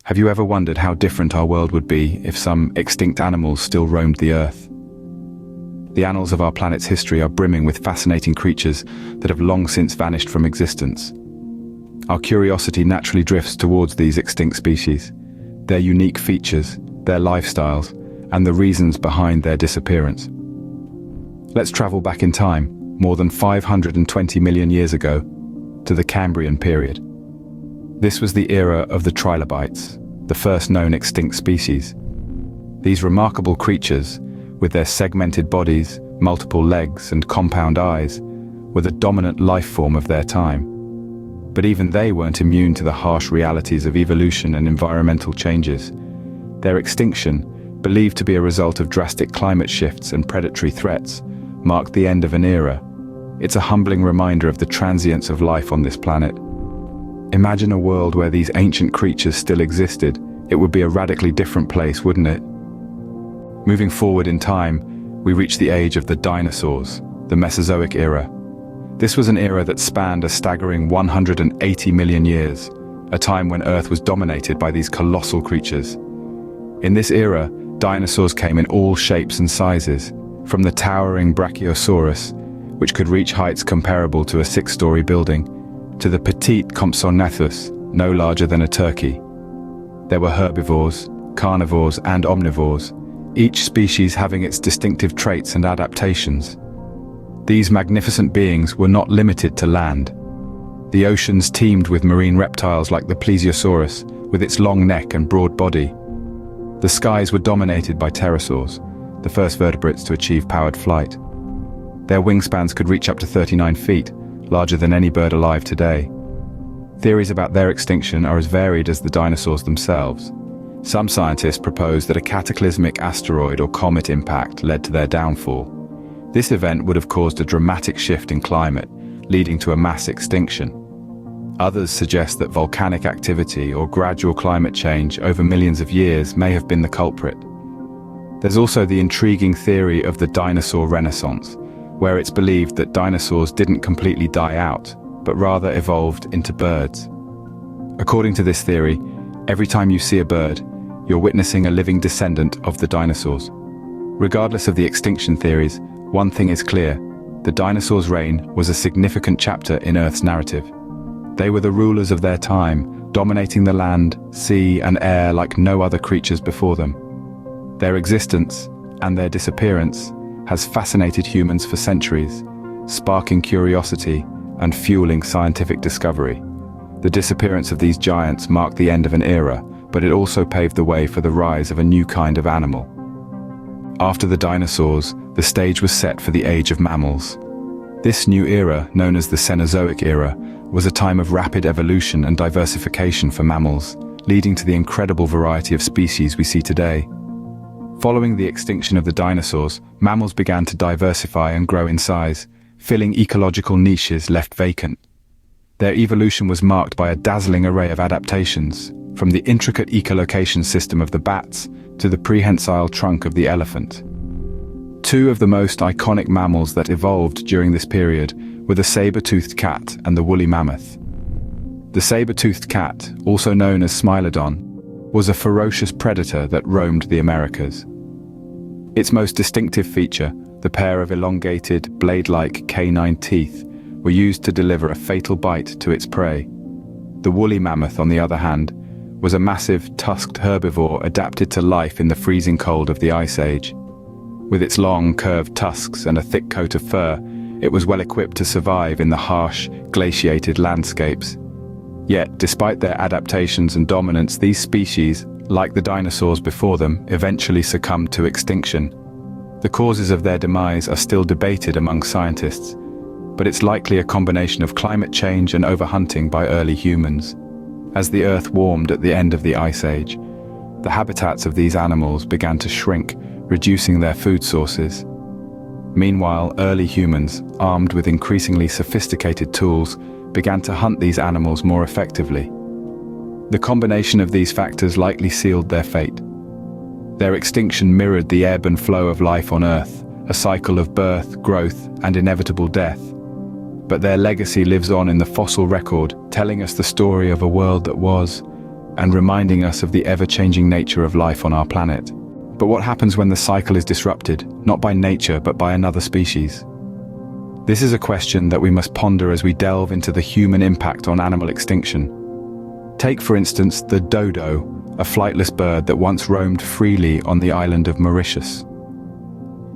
Have you ever wondered how different our world would be if some extinct animals still roamed the Earth? The annals of our planet's history are brimming with fascinating creatures that have long since vanished from existence. Our curiosity naturally drifts towards these extinct species, their unique features, their lifestyles, and the reasons behind their disappearance. Let's travel back in time, more than 520 million years ago, to the Cambrian period. This was the era of the trilobites, the first known extinct species. These remarkable creatures, with their segmented bodies, multiple legs, and compound eyes, were the dominant life form of their time. But even they weren't immune to the harsh realities of evolution and environmental changes. Their extinction, believed to be a result of drastic climate shifts and predatory threats, marked the end of an era. It's a humbling reminder of the transience of life on this planet. Imagine a world where these ancient creatures still existed. It would be a radically different place, wouldn't it? Moving forward in time, we reach the age of the dinosaurs, the Mesozoic era. This was an era that spanned a staggering 180 million years, a time when Earth was dominated by these colossal creatures. In this era, dinosaurs came in all shapes and sizes, from the towering Brachiosaurus, which could reach heights comparable to a 6-story building, to the petite Compsognathus, no larger than a turkey. There were herbivores, carnivores, and omnivores, each species having its distinctive traits and adaptations. These magnificent beings were not limited to land. The oceans teemed with marine reptiles like the Plesiosaurus, with its long neck and broad body. The skies were dominated by pterosaurs, the first vertebrates to achieve powered flight. Their wingspans could reach up to 39 feet, larger than any bird alive today. Theories about their extinction are as varied as the dinosaurs themselves. Some scientists propose that a cataclysmic asteroid or comet impact led to their downfall. This event would have caused a dramatic shift in climate, leading to a mass extinction. Others suggest that volcanic activity or gradual climate change over millions of years may have been the culprit. There's also the intriguing theory of the dinosaur renaissance, where it's believed that dinosaurs didn't completely die out, but rather evolved into birds. According to this theory, every time you see a bird, you're witnessing a living descendant of the dinosaurs. Regardless of the extinction theories, one thing is clear: the dinosaurs' reign was a significant chapter in Earth's narrative. They were the rulers of their time, dominating the land, sea, and air like no other creatures before them. Their existence, and their disappearance, has fascinated humans for centuries, sparking curiosity and fueling scientific discovery. The disappearance of these giants marked the end of an era, but it also paved the way for the rise of a new kind of animal. After the dinosaurs, the stage was set for the age of mammals. This new era, known as the Cenozoic era, was a time of rapid evolution and diversification for mammals, leading to the incredible variety of species we see today. Following the extinction of the dinosaurs, mammals began to diversify and grow in size, filling ecological niches left vacant. Their evolution was marked by a dazzling array of adaptations, from the intricate echolocation system of the bats to the prehensile trunk of the elephant. Two of the most iconic mammals that evolved during this period were the saber-toothed cat and the woolly mammoth. The saber-toothed cat, also known as Smilodon, was a ferocious predator that roamed the Americas. Its most distinctive feature, the pair of elongated, blade-like canine teeth, were used to deliver a fatal bite to its prey. The woolly mammoth, on the other hand, was a massive, tusked herbivore adapted to life in the freezing cold of the Ice Age. With its long, curved tusks and a thick coat of fur, it was well equipped to survive in the harsh, glaciated landscapes. Yet, despite their adaptations and dominance, these species, like the dinosaurs before them, eventually succumbed to extinction. The causes of their demise are still debated among scientists, but it's likely a combination of climate change and overhunting by early humans. As the Earth warmed at the end of the Ice Age, the habitats of these animals began to shrink, reducing their food sources. Meanwhile, early humans, armed with increasingly sophisticated tools, began to hunt these animals more effectively. The combination of these factors likely sealed their fate. Their extinction mirrored the ebb and flow of life on Earth, a cycle of birth, growth, and inevitable death. But their legacy lives on in the fossil record, telling us the story of a world that was, and reminding us of the ever-changing nature of life on our planet. But what happens when the cycle is disrupted, not by nature but by another species? This is a question that we must ponder as we delve into the human impact on animal extinction. Take, for instance, the dodo, a flightless bird that once roamed freely on the island of Mauritius.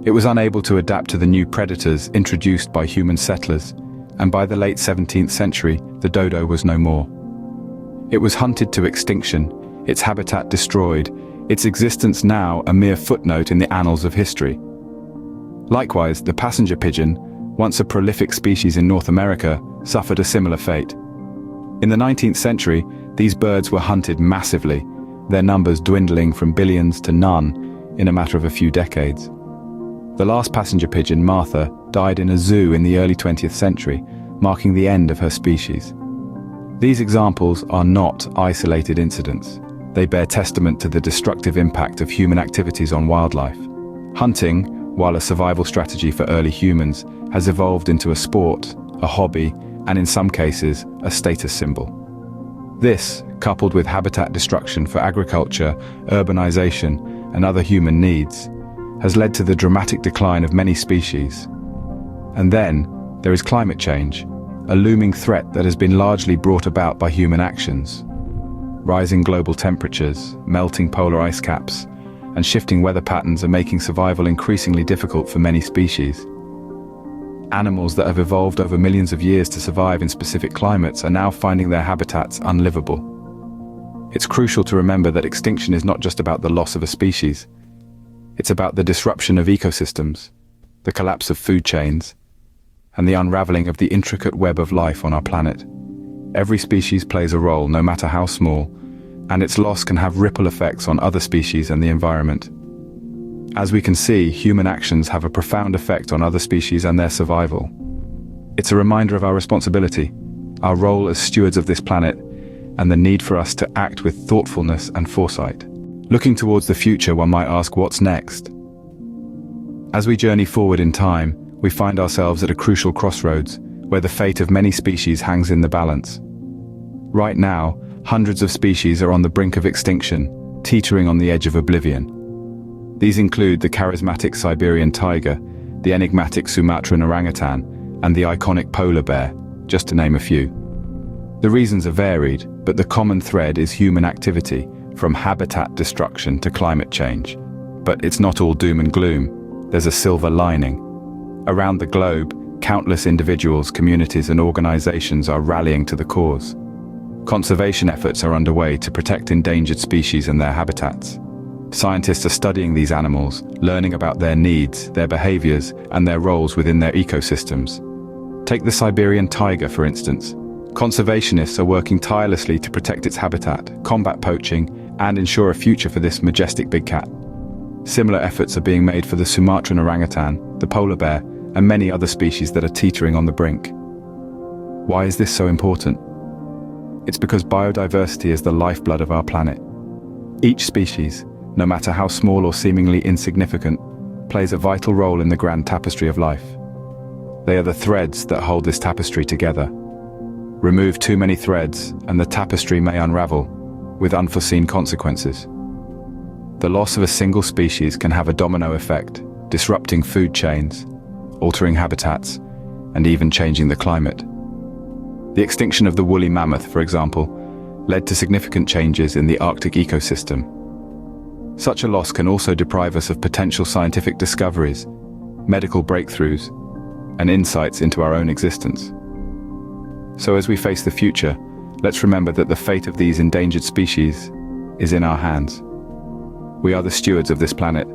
It was unable to adapt to the new predators introduced by human settlers, and by the late 17th century, the dodo was no more. It was hunted to extinction, its habitat destroyed, its existence now a mere footnote in the annals of history. Likewise, the passenger pigeon, once a prolific species in North America, suffered a similar fate. In the 19th century, these birds were hunted massively, their numbers dwindling from billions to none in a matter of a few decades. The last passenger pigeon, Martha, died in a zoo in the early 20th century, marking the end of her species. These examples are not isolated incidents. They bear testament to the destructive impact of human activities on wildlife. Hunting, while a survival strategy for early humans, has evolved into a sport, a hobby, and in some cases, a status symbol. This, coupled with habitat destruction for agriculture, urbanization, and other human needs, has led to the dramatic decline of many species. And then, there is climate change, a looming threat that has been largely brought about by human actions. Rising global temperatures, melting polar ice caps, and shifting weather patterns are making survival increasingly difficult for many species. Animals that have evolved over millions of years to survive in specific climates are now finding their habitats unlivable. It's crucial to remember that extinction is not just about the loss of a species. It's about the disruption of ecosystems, the collapse of food chains, and the unraveling of the intricate web of life on our planet. Every species plays a role, no matter how small, and its loss can have ripple effects on other species and the environment. As we can see, human actions have a profound effect on other species and their survival. It's a reminder of our responsibility, our role as stewards of this planet, and the need for us to act with thoughtfulness and foresight. Looking towards the future, one might ask, what's next? As we journey forward in time, we find ourselves at a crucial crossroads, where the fate of many species hangs in the balance. Right now, hundreds of species are on the brink of extinction, teetering on the edge of oblivion. These include the charismatic Siberian tiger, the enigmatic Sumatran orangutan, and the iconic polar bear, just to name a few. The reasons are varied, but the common thread is human activity, from habitat destruction to climate change. But it's not all doom and gloom. There's a silver lining. Around the globe, countless individuals, communities, and organizations are rallying to the cause. Conservation efforts are underway to protect endangered species and their habitats. Scientists are studying these animals, learning about their needs, their behaviors, and their roles within their ecosystems. Take the Siberian tiger, for instance. Conservationists are working tirelessly to protect its habitat, combat poaching, and ensure a future for this majestic big cat. Similar efforts are being made for the Sumatran orangutan, the polar bear, and many other species that are teetering on the brink. Why is this so important? It's because biodiversity is the lifeblood of our planet. Each species, no matter how small or seemingly insignificant, plays a vital role in the grand tapestry of life. They are the threads that hold this tapestry together. Remove too many threads, and the tapestry may unravel, with unforeseen consequences. The loss of a single species can have a domino effect, disrupting food chains, altering habitats, and even changing the climate. The extinction of the woolly mammoth, for example, led to significant changes in the Arctic ecosystem. Such a loss can also deprive us of potential scientific discoveries, medical breakthroughs, and insights into our own existence. So as we face the future, let's remember that the fate of these endangered species is in our hands. We are the stewards of this planet,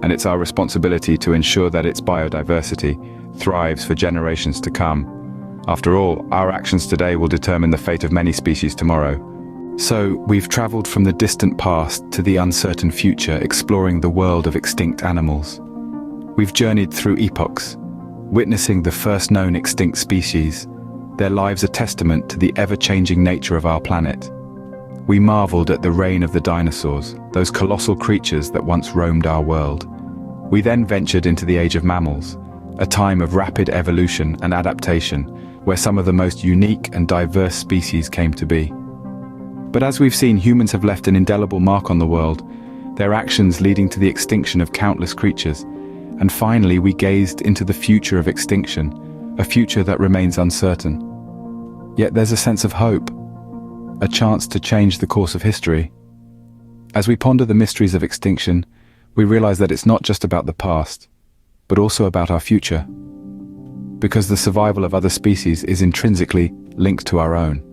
and it's our responsibility to ensure that its biodiversity thrives for generations to come. After all, our actions today will determine the fate of many species tomorrow. So, we've traveled from the distant past to the uncertain future, exploring the world of extinct animals. We've journeyed through epochs, witnessing the first known extinct species, their lives a testament to the ever-changing nature of our planet. We marveled at the reign of the dinosaurs, those colossal creatures that once roamed our world. We then ventured into the age of mammals, a time of rapid evolution and adaptation, where some of the most unique and diverse species came to be. But as we've seen, humans have left an indelible mark on the world, their actions leading to the extinction of countless creatures. And finally, we gazed into the future of extinction, a future that remains uncertain. Yet there's a sense of hope, a chance to change the course of history. As we ponder the mysteries of extinction, we realize that it's not just about the past, but also about our future. Because the survival of other species is intrinsically linked to our own.